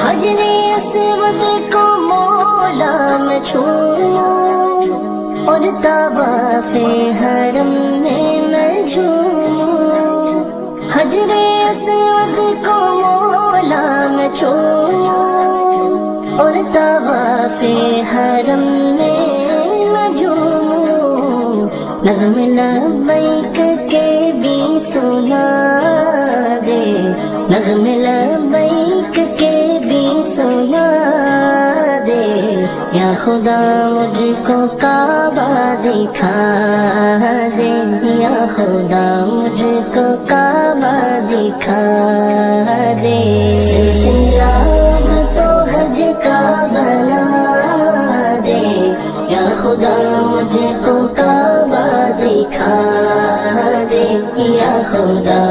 حجرِ اسود کو مولا میں چھوؤں اور طواف حرم میں جھوموں، حجرِ اسود کو مولا میں چھوؤں اور طواف حرم میں جھوموں، نغمے لبیک کے بھی سنا دے، نغمے لبیک کے بھی سنا دے، یا خدا مجھ کو کعبہ دکھا دے، یا خدا مجھ کو کعبہ دکھا دے، سلسلہ تو حج کا بنا دے، یا خدا مجھ کو کعبہ دکھا دے، یا خدا